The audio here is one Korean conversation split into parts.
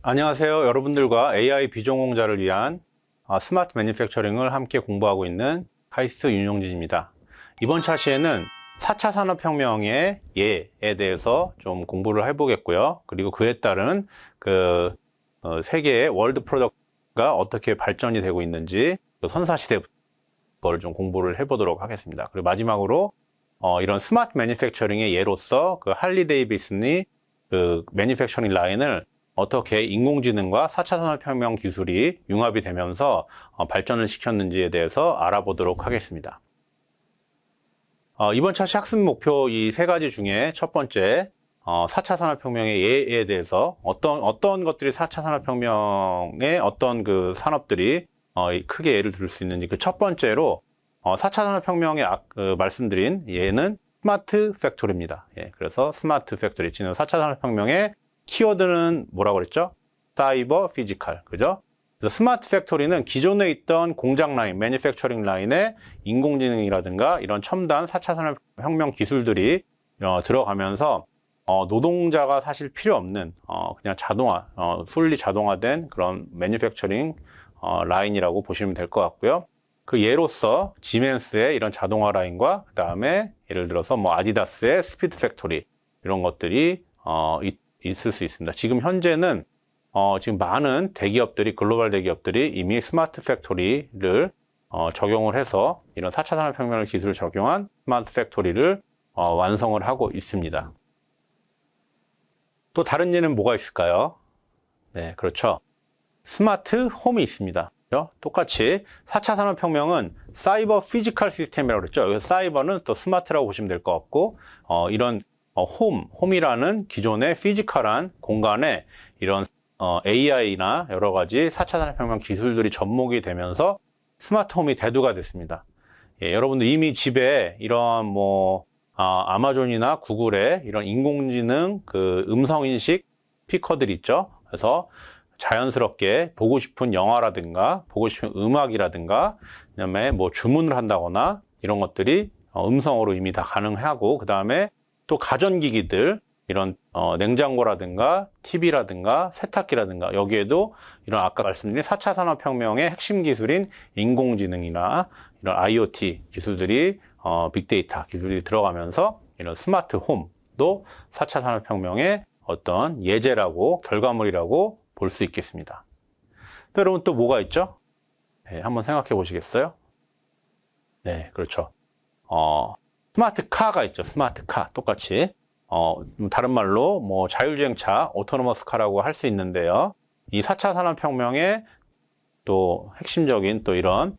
안녕하세요. 여러분들과 AI 비전공자를 위한 스마트 매니팩처링을 함께 공부하고 있는 카이스트 윤용진입니다. 이번 차시에는 4차 산업혁명의 예에 대해서 좀 공부를 해보겠고요. 그리고 그에 따른 세계의 월드 프로덕트가 어떻게 발전이 되고 있는지 선사시대부터 그걸 좀 공부를 해보도록 하겠습니다. 그리고 마지막으로 이런 스마트 매니팩처링의 예로서 할리 데이비슨이 매니팩처링 라인을 어떻게 인공지능과 4차 산업혁명 기술이 융합이 되면서 발전을 시켰는지에 대해서 알아보도록 하겠습니다. 이번 차시 학습 목표 이 세 가지 중에 첫 번째 4차 산업혁명의 예에 대해서 어떤 것들이 4차 산업혁명의 어떤 산업들이 크게 예를 들 수 있는지 첫 번째로 4차 산업혁명에 말씀드린 예는 스마트 팩토리입니다. 그래서 스마트 팩토리, 지금 4차 산업혁명의 키워드는 뭐라고 그랬죠? 사이버 피지컬, 그죠? 그래서 스마트 팩토리는 기존에 있던 공장 라인, 매니팩처링 라인에 인공지능이라든가 이런 첨단 4차 산업혁명 기술들이 들어가면서 노동자가 사실 필요 없는 그냥 풀리 자동화된 그런 매니팩처링 라인이라고 보시면 될 것 같고요. 그 예로서 지멘스의 이런 자동화 라인과 그 다음에 예를 들어서 아디다스의 스피드 팩토리 이런 것들이 있을 수 있습니다. 지금 현재는 지금 많은 대기업들이, 글로벌 대기업들이 이미 스마트 팩토리를 적용을 해서 이런 4차 산업혁명 기술을 적용한 스마트 팩토리를 완성을 하고 있습니다. 또 다른 예는 뭐가 있을까요? 네, 그렇죠. 스마트 홈이 있습니다. 똑같이 4차 산업혁명은 사이버 피지컬 시스템이라고 그랬죠. 여기서 사이버는 또 스마트라고 보시면 될 것 같고, 이런 홈이라는 기존의 피지컬한 공간에 이런 AI나 여러 가지 4차 산업혁명 기술들이 접목이 되면서 스마트 홈이 대두가 됐습니다. 여러분들 이미 집에 이런 아마존이나 구글의 이런 인공지능 음성인식 스피커들이 있죠. 그래서 자연스럽게 보고 싶은 영화라든가 보고 싶은 음악이라든가 그다음에 주문을 한다거나 이런 것들이 음성으로 이미 다 가능하고, 그 다음에 또 가전기기들 이런 냉장고라든가 TV라든가 세탁기라든가 여기에도 이런 아까 말씀드린 4차 산업혁명의 핵심 기술인 인공지능이나 이런 IoT 기술들이 빅데이터 기술이 들어가면서 이런 스마트 홈도 4차 산업혁명의 어떤 예제라고 결과물이라고 볼 수 있겠습니다. 또 여러분 또 뭐가 있죠? 네, 한번 생각해 보시겠어요? 네, 그렇죠. 스마트 카가 있죠. 스마트 카. 똑같이. 다른 말로 자율주행차, 오토노머스 카라고 할 수 있는데요. 이 4차 산업혁명의 또 핵심적인 또 이런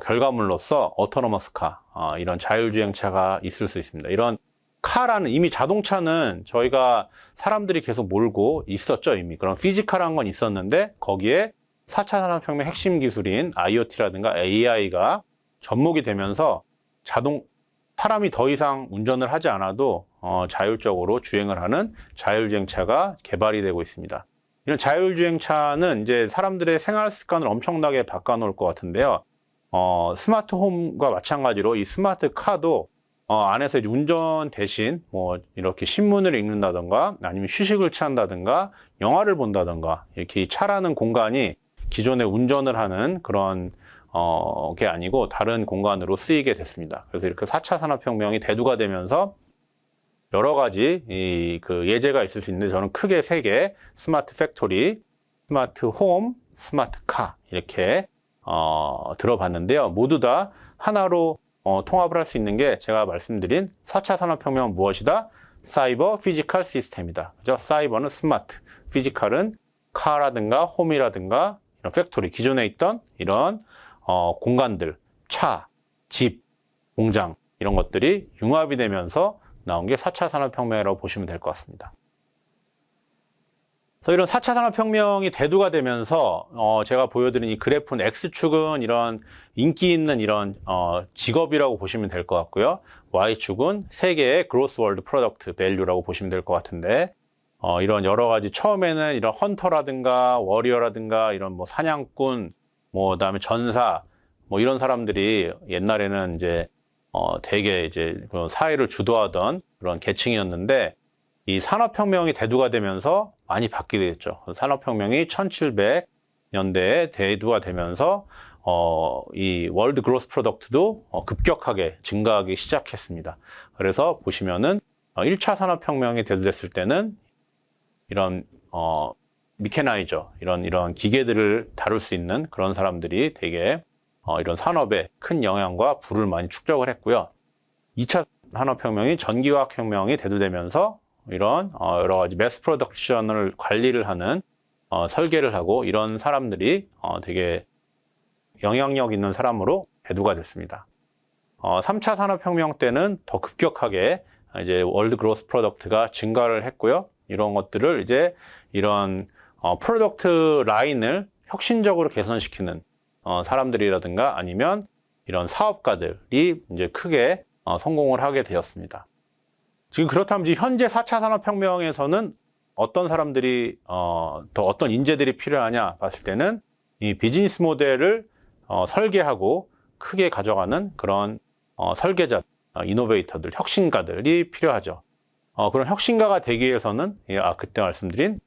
결과물로서 오토노머스 카, 이런 자율주행차가 있을 수 있습니다. 이런 카라는 이미 자동차는 저희가 사람들이 계속 몰고 있었죠. 이미 그런 피지컬한 건 있었는데 거기에 4차 산업혁명 핵심 기술인 IoT라든가 AI가 접목이 되면서 사람이 더 이상 운전을 하지 않아도 자율적으로 주행을 하는 자율주행차가 개발이 되고 있습니다. 이런 자율주행차는 이제 사람들의 생활 습관을 엄청나게 바꿔놓을 것 같은데요. 스마트 홈과 마찬가지로 이 스마트 카도 안에서 이제 운전 대신 이렇게 신문을 읽는다던가 아니면 휴식을 취한다던가 영화를 본다던가 이렇게 이 차라는 공간이 기존에 운전을 하는 그런 게 아니고 다른 공간으로 쓰이게 됐습니다. 그래서 이렇게 4차 산업혁명이 대두가 되면서 여러 가지 예제가 있을 수 있는데 저는 크게 세 개, 스마트 팩토리, 스마트 홈, 스마트 카 이렇게 들어봤는데요. 모두 다 하나로 통합을 할 수 있는 게 제가 말씀드린 4차 산업혁명은 무엇이다? 사이버 피지컬 시스템이다. 그죠? 사이버는 스마트, 피지컬은 카라든가 홈이라든가 이런 팩토리, 기존에 있던 이런 공간들, 차, 집, 공장 이런 것들이 융합이 되면서 나온 게 4차 산업혁명이라고 보시면 될 것 같습니다. 그래서 이런 4차 산업혁명이 대두가 되면서 제가 보여드린 이 그래프는 X축은 이런 인기 있는 이런 직업이라고 보시면 될 것 같고요. Y축은 세계의 Gross World Product Value라고 보시면 될 것 같은데 이런 여러 가지 처음에는 이런 헌터라든가 워리어라든가 이런 사냥꾼 그다음에 전사 이런 사람들이 옛날에는 이제 되게 이제 사회를 주도하던 그런 계층이었는데 이 산업혁명이 대두가 되면서 많이 바뀌게 됐죠. 산업혁명이 1700년대에 대두가 되면서 이 월드 그로스 프로덕트도 급격하게 증가하기 시작했습니다. 그래서 보시면은 1차 산업혁명이 대두됐을 때는 이런 미케나이저, 이런 기계들을 다룰 수 있는 그런 사람들이 되게 이런 산업에 큰 영향과 부를 많이 축적을 했고요. 2차 산업혁명이 전기화학혁명이 대두되면서 이런 여러 가지 매스 프로덕션을 관리를 하는 설계를 하고 이런 사람들이 되게 영향력 있는 사람으로 대두가 됐습니다. 3차 산업혁명 때는 더 급격하게 이제 월드 그로스 프로덕트가 증가를 했고요. 이런 것들을 이제 이런 프로덕트 라인을 혁신적으로 개선시키는 사람들이라든가 아니면 이런 사업가들이 이제 크게 성공을 하게 되었습니다. 지금 그렇다면 이제 현재 4차 산업혁명에서는 어떤 사람들이 더 어떤 인재들이 필요하냐 봤을 때는 이 비즈니스 모델을 설계하고 크게 가져가는 그런 설계자, 이노베이터들, 혁신가들이 필요하죠. 그런 혁신가가 되기 위해서는 그때 말씀드린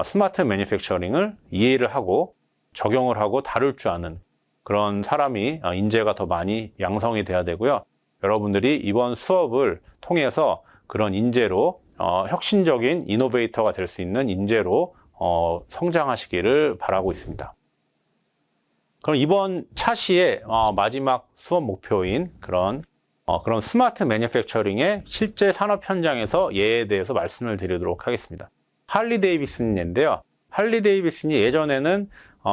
스마트 매니팩처링을 이해를 하고 적용을 하고 다룰 줄 아는 그런 사람이 인재가 더 많이 양성이 돼야 되고요. 여러분들이 이번 수업을 통해서 그런 인재로 혁신적인 이노베이터가 될 수 있는 인재로 성장하시기를 바라고 있습니다. 그럼 이번 차시의 마지막 수업 목표인 그런 스마트 매니팩처링의 실제 산업 현장에서 예에 대해서 말씀을 드리도록 하겠습니다. 할리 데이비슨인데요. 할리 데이비슨이 예전에는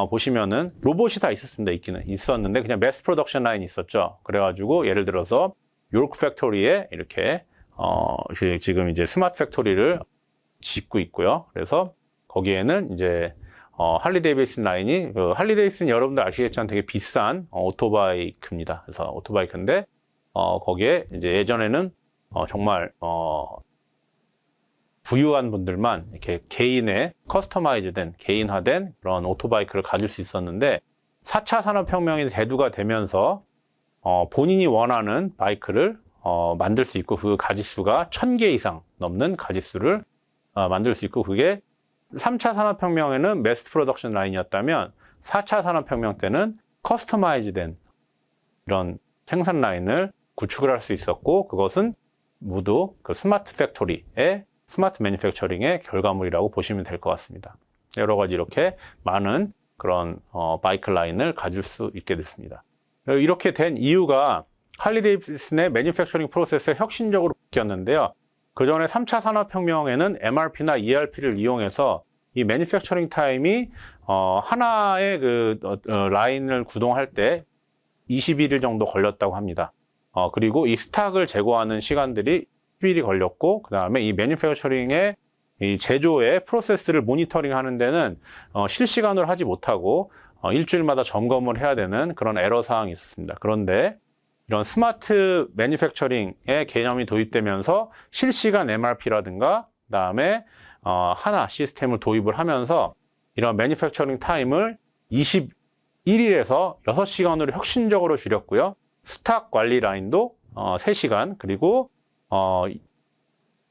보시면은 로봇이 다 있었는데 그냥 매스 프로덕션 라인이 있었죠. 그래가지고 예를 들어서 요르크 팩토리에 이렇게 지금 이제 스마트 팩토리를 짓고 있고요. 그래서 거기에는 이제 할리 데이비슨 라인이 할리 데이비슨 여러분들 아시겠지만 되게 비싼 오토바이크입니다. 그래서 오토바이크인데 거기에 이제 예전에는 정말 부유한 분들만 이렇게 개인의 커스터마이즈된 개인화된 그런 오토바이크를 가질 수 있었는데 4차 산업혁명이 대두가 되면서 본인이 원하는 바이크를 만들 수 있고 그 가지수가 1000개 이상 넘는 가지수를 만들 수 있고 그게 3차 산업혁명에는 매스 프로덕션 라인이었다면 4차 산업혁명 때는 커스터마이즈된 이런 생산 라인을 구축을 할 수 있었고 그것은 모두 그 스마트 팩토리의 스마트 매니팩처링의 결과물이라고 보시면 될 것 같습니다. 여러 가지 이렇게 많은 그런 바이크 라인을 가질 수 있게 됐습니다. 이렇게 된 이유가 할리 데이비슨의 매니팩처링 프로세스가 혁신적으로 바뀌었는데요. 그 전에 3차 산업혁명에는 MRP나 ERP를 이용해서 이 매니팩처링 타임이 하나의 그 라인을 구동할 때 21일 정도 걸렸다고 합니다. 그리고 이 스탁을 제거하는 시간들이 10일이 걸렸고 그 다음에 이 매니팩처링의 이 제조의 프로세스를 모니터링 하는 데는 실시간으로 하지 못하고 일주일마다 점검을 해야 되는 그런 에러 사항이 있었습니다. 그런데 이런 스마트 매니팩처링의 개념이 도입되면서 실시간 MRP라든가 그다음에 하나 시스템을 도입을 하면서 이런 매니팩처링 타임을 21일에서 6시간으로 혁신적으로 줄였고요. 스탁 관리 라인도 3시간 그리고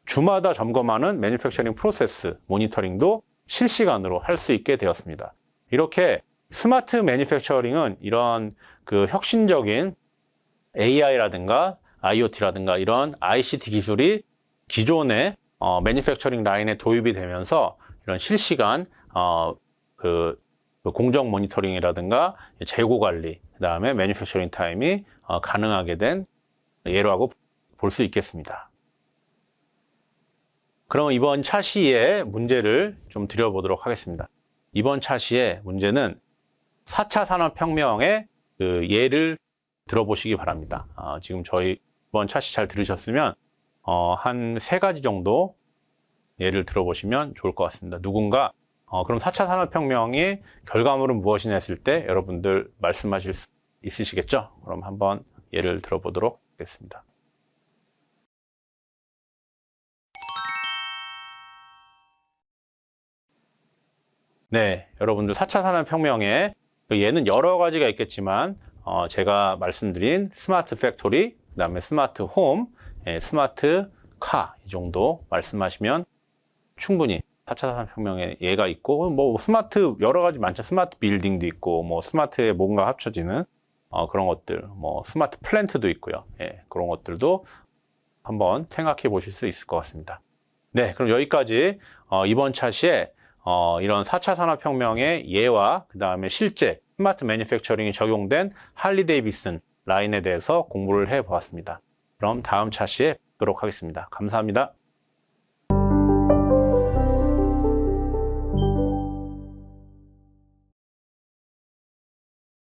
주마다 점검하는 매니팩처링 프로세스 모니터링도 실시간으로 할 수 있게 되었습니다. 이렇게 스마트 매니팩처링은 이런 그 혁신적인 AI라든가 IoT라든가 이런 ICT 기술이 기존의 매니팩처링 라인에 도입이 되면서 이런 실시간 그 공정 모니터링이라든가 재고 관리, 그다음에 매니팩처링 타임이 가능하게 된 예라고 볼 수 있겠습니다. 그럼 이번 차시의 문제를 좀 드려보도록 하겠습니다. 이번 차시의 문제는 4차 산업혁명의 그 예를 들어보시기 바랍니다. 지금 저희 이번 차시 잘 들으셨으면 한 3가지 정도 예를 들어보시면 좋을 것 같습니다. 누군가 그럼 4차 산업혁명의 결과물은 무엇이냐 했을 때 여러분들 말씀하실 수 있으시겠죠? 그럼 한번 예를 들어보도록 하겠습니다. 네, 여러분들 4차 산업혁명의 예는 여러 가지가 있겠지만 제가 말씀드린 스마트 팩토리, 그 다음에 스마트 홈, 스마트 카 이 정도 말씀하시면 충분히 4차 산업혁명에 얘가 있고, 뭐 스마트 여러 가지 많죠. 스마트 빌딩도 있고, 뭐 스마트에 뭔가 합쳐지는 그런 것들, 뭐 스마트 플랜트도 있고요. 예, 그런 것들도 한번 생각해 보실 수 있을 것 같습니다. 네, 그럼 여기까지 이번 차시에 이런 4차 산업혁명의 예와 그 다음에 실제 스마트 매니팩처링이 적용된 할리 데이비슨 라인에 대해서 공부를 해 보았습니다. 그럼 다음 차시에 뵙도록 하겠습니다. 감사합니다.